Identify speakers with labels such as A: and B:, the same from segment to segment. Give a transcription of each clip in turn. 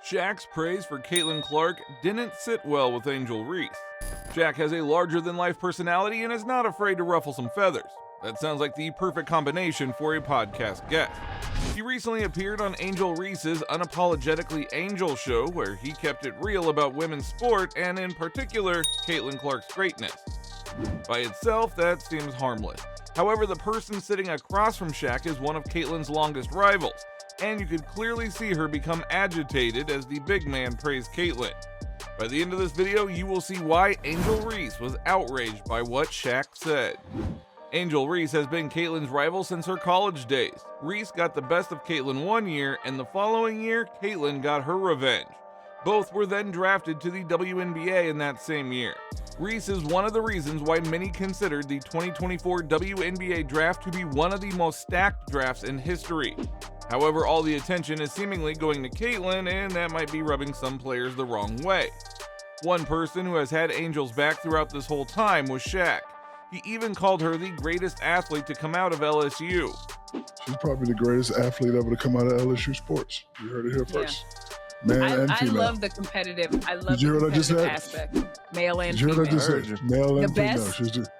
A: Shaq's praise for Caitlin Clark didn't sit well with Angel Reese. Shaq has a larger-than-life personality and is not afraid to ruffle some feathers. That sounds like the perfect combination for a podcast guest. He recently appeared on Angel Reese's Unapologetically Angel show, where he kept it real about women's sport and, in particular, Caitlin Clark's greatness. By itself, that seems harmless. However, the person sitting across from Shaq is one of Caitlin's longest rivals, and you could clearly see her become agitated as the big man praised Caitlin. By the end of this video, you will see why Angel Reese was outraged by what Shaq said. Angel Reese has been Caitlin's rival since her college days. Reese got the best of Caitlin one year, and the following year, Caitlin got her revenge. Both were then drafted to the WNBA in that same year. Reese is one of the reasons why many considered the 2024 WNBA draft to be one of the most stacked drafts in history. However, all the attention is seemingly going to Caitlin, and that might be rubbing some players the wrong way. One person who has had Angel's back throughout this whole time was Shaq. He even called her the greatest athlete to come out of LSU.
B: She's probably the greatest athlete ever to come out of LSU sports. You heard it here first.
C: Yeah.
B: Man and female.
C: I love the competitive. I love
B: Did you hear
C: the
B: what I just
C: competitive
B: said?
C: aspect. Male and
B: Did you hear what I just
C: female.
B: said? Male and
C: The
B: female.
C: best?
B: She's just,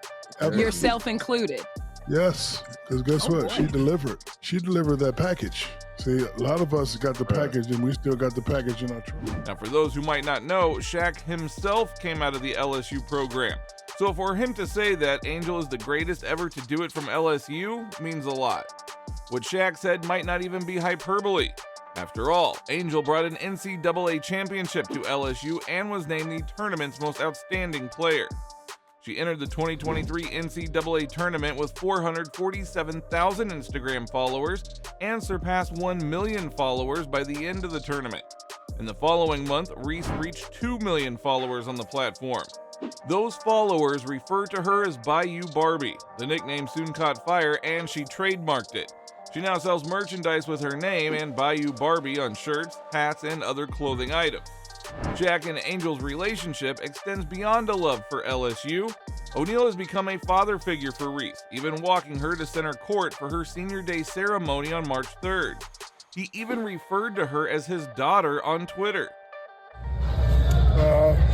C: Yourself included.
B: Yes, because guess what?
C: boy.
B: She delivered. She delivered that package. See, a lot of us got the package, and we still got the package in our trunk.
A: Now, for those who might not know, Shaq himself came out of the LSU program. So for him to say that Angel is the greatest ever to do it from LSU means a lot. What Shaq said might not even be hyperbole. After all, Angel brought an NCAA championship to LSU and was named the tournament's most outstanding player. She entered the 2023 NCAA tournament with 447,000 Instagram followers and surpassed 1 million followers by the end of the tournament. In the following month, Reese reached 2 million followers on the platform. Those followers refer to her as Bayou Barbie. The nickname soon caught fire and she trademarked it. She now sells merchandise with her name and Bayou Barbie on shirts, hats, and other clothing items. Shaq and Angel's relationship extends beyond a love for LSU. O'Neal has become a father figure for Reese, even walking her to center court for her senior day ceremony on March 3rd. He even referred to her as his daughter on Twitter.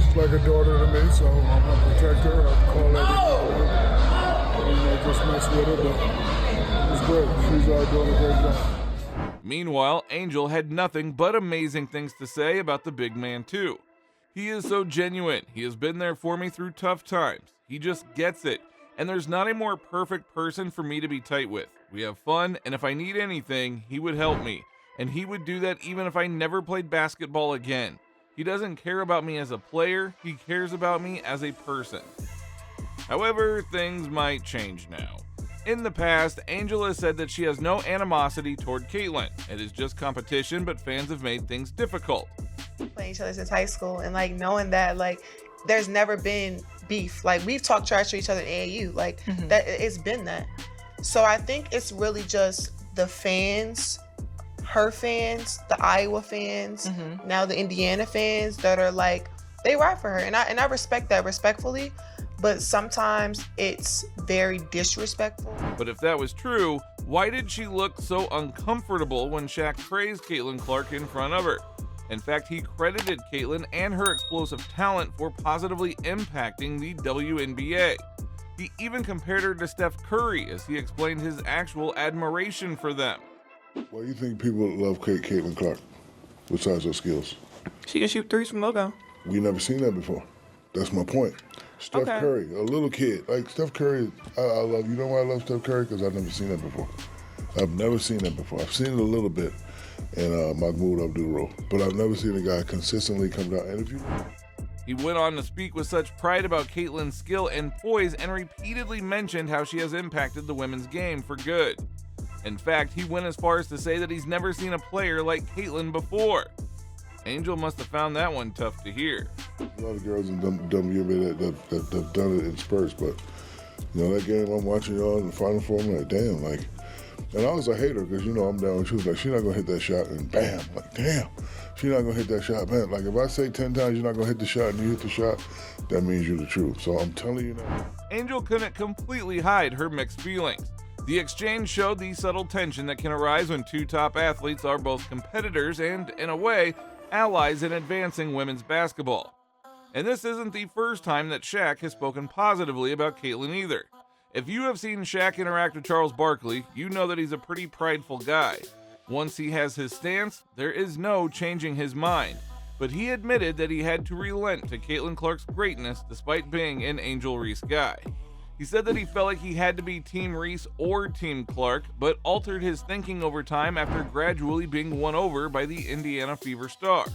B: She's like a daughter to me, so I'm gonna protect her. I call her. Just mess with her, but it's good. She's doing a great job.
A: Meanwhile, Angel had nothing but amazing things to say about the big man too. He is so genuine. He has been there for me through tough times. He just gets it. And there's not a more perfect person for me to be tight with. We have fun, and if I need anything, he would help me. And he would do that even if I never played basketball again. He doesn't care about me as a player, he cares about me as a person. However, things might change now. In the past, Angel has said that she has no animosity toward Caitlin. It is just competition, but fans have made things difficult.
D: Playing each other since high school, and like knowing that like there's never been beef. Like we've talked trash to each other in AAU. Like that, it's been that. So I think it's really just the fans, her fans, the Iowa fans, now the Indiana fans that are like, they ride for her. And I respect that respectfully, but sometimes it's very disrespectful.
A: But if that was true, why did she look so uncomfortable when Shaq praised Caitlin Clark in front of her? In fact, he credited Caitlin and her explosive talent for positively impacting the WNBA. He even compared her to Steph Curry as he explained his actual admiration for them.
B: Why do you think people love Caitlin Clark, besides her skills?
E: She can shoot threes from logo.
B: We never seen that before. That's my point. Steph Curry, a little kid. Like Steph Curry, I love, you know why I love Steph Curry? Because I've never seen that before. I've never seen that before. I've seen it a little bit in Mahmoud Abdul-Roh, but I've never seen a guy consistently come down. And if you...
A: He went on to speak with such pride about Caitlin's skill and poise and repeatedly mentioned how she has impacted the women's game for good. In fact, he went as far as to say that he's never seen a player like Caitlin before. Angel must have found that one tough to hear.
B: A lot of girls in WNBA that have done it in spurts, but you know that game I'm watching y'all in the Final Four, I'm like, damn, like, and I was a hater because you know I'm down. She was like, she's not gonna hit that shot, and bam, like, damn, she's not gonna hit that shot, man. Like if I say 10 times you're not gonna hit the shot and you hit the shot, that means you're the truth. So I'm telling you now.
A: Angel couldn't completely hide her mixed feelings. The exchange showed the subtle tension that can arise when two top athletes are both competitors and, in a way, allies in advancing women's basketball. And this isn't the first time that Shaq has spoken positively about Caitlin either. If you have seen Shaq interact with Charles Barkley, you know that he's a pretty prideful guy. Once he has his stance, there is no changing his mind. But he admitted that he had to relent to Caitlin Clark's greatness despite being an Angel Reese guy. He said that he felt like he had to be Team Reese or Team Clark, but altered his thinking over time after gradually being won over by the Indiana Fever star.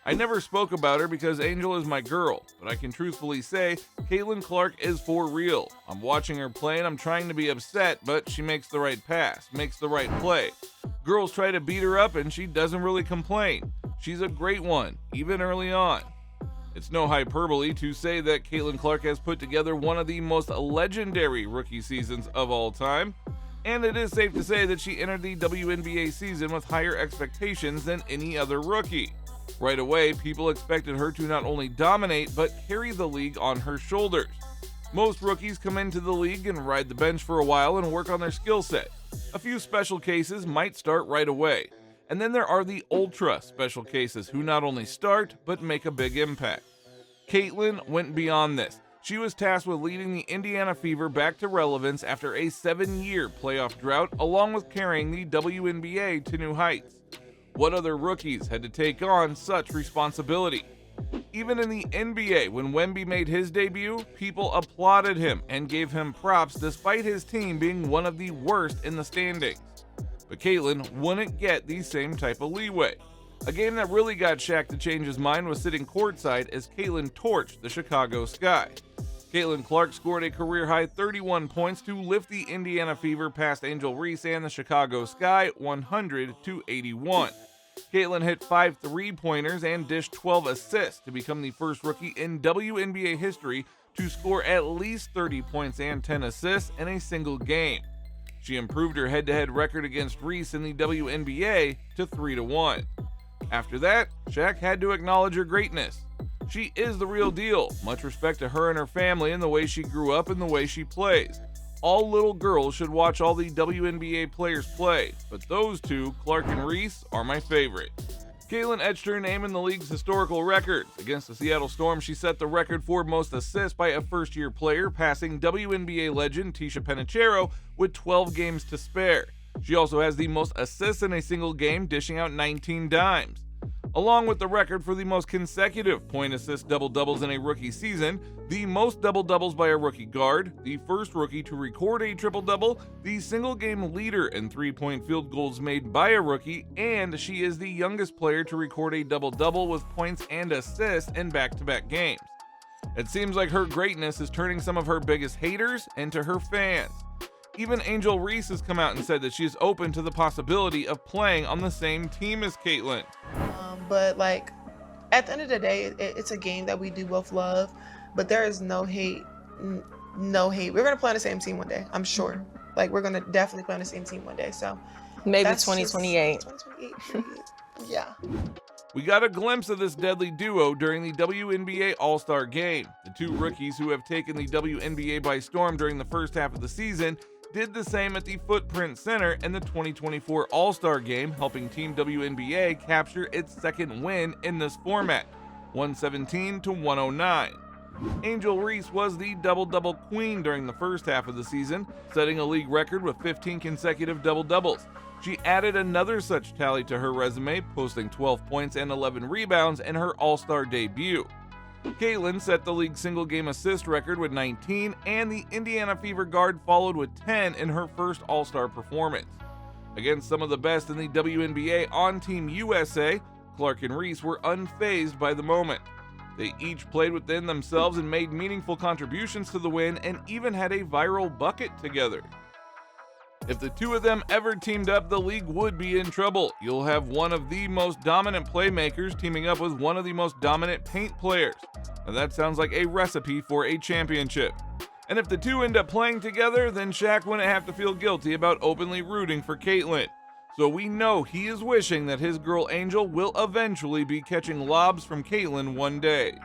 A: I never spoke about her because Angel is my girl, but I can truthfully say Caitlin Clark is for real. I'm watching her play and I'm trying to be upset, but she makes the right pass, makes the right play. Girls try to beat her up and she doesn't really complain. She's a great one, even early on. It's no hyperbole to say that Caitlin Clark has put together one of the most legendary rookie seasons of all time, and it is safe to say that she entered the WNBA season with higher expectations than any other rookie. Right away, people expected her to not only dominate, but carry the league on her shoulders. Most rookies come into the league and ride the bench for a while and work on their skill set. A few special cases might start right away. And then there are the ultra special cases who not only start, but make a big impact. Caitlin went beyond this. She was tasked with leading the Indiana Fever back to relevance after a 7-year playoff drought, along with carrying the WNBA to new heights. What other rookies had to take on such responsibility? Even in the NBA, when Wemby made his debut, people applauded him and gave him props despite his team being one of the worst in the standings. But Caitlin wouldn't get the same type of leeway. A game that really got Shaq to change his mind was sitting courtside as Caitlin torched the Chicago Sky. Caitlin Clark scored a career-high 31 points to lift the Indiana Fever past Angel Reese and the Chicago Sky 100-81. Caitlin hit 5 3-pointers and dished 12 assists to become the first rookie in WNBA history to score at least 30 points and 10 assists in a single game. She improved her head-to-head record against Reese in the WNBA to 3-1. After that, Shaq had to acknowledge her greatness. She is the real deal. Much respect to her and her family and the way she grew up and the way she plays. All little girls should watch all the WNBA players play, but those two, Clark and Reese, are my favorite. Caitlin etched her name in the league's historical records. Against the Seattle Storm, she set the record for most assists by a first-year player, passing WNBA legend Tisha Penicheiro with 12 games to spare. She also has the most assists in a single game, dishing out 19 dimes. Along with the record for the most consecutive point-assist double-doubles in a rookie season, the most double-doubles by a rookie guard, the first rookie to record a triple-double, the single-game leader in three-point field goals made by a rookie, and she is the youngest player to record a double-double with points and assists in back-to-back games. It seems like her greatness is turning some of her biggest haters into her fans. Even Angel Reese has come out and said that she is open to the possibility of playing on the same team as Caitlin.
D: But like, at the end of the day, it's a game that we do both love, but there is no hate. No hate. We're going to play on the same team one day, I'm sure. Like, we're going to definitely play on the same team one day. So
E: maybe
D: that's
E: 2028.
D: 2028. Yeah.
A: We got a glimpse of this deadly duo during the WNBA All-Star Game. The two rookies who have taken the WNBA by storm during the first half of the season did the same at the Footprint Center in the 2024 All-Star Game, helping Team WNBA capture its second win in this format, 117-109. Angel Reese was the double-double queen during the first half of the season, setting a league record with 15 consecutive double-doubles. She added another such tally to her resume, posting 12 points and 11 rebounds in her All-Star debut. Caitlin set the league single-game assist record with 19, and the Indiana Fever guard followed with 10 in her first All-Star performance. Against some of the best in the WNBA on Team USA, Clark and Reese were unfazed by the moment. They each played within themselves and made meaningful contributions to the win, and even had a viral bucket together. If the two of them ever teamed up, the league would be in trouble. You'll have one of the most dominant playmakers teaming up with one of the most dominant paint players. Now that sounds like a recipe for a championship. And if the two end up playing together, then Shaq wouldn't have to feel guilty about openly rooting for Caitlin. So we know he is wishing that his girl Angel will eventually be catching lobs from Caitlin one day.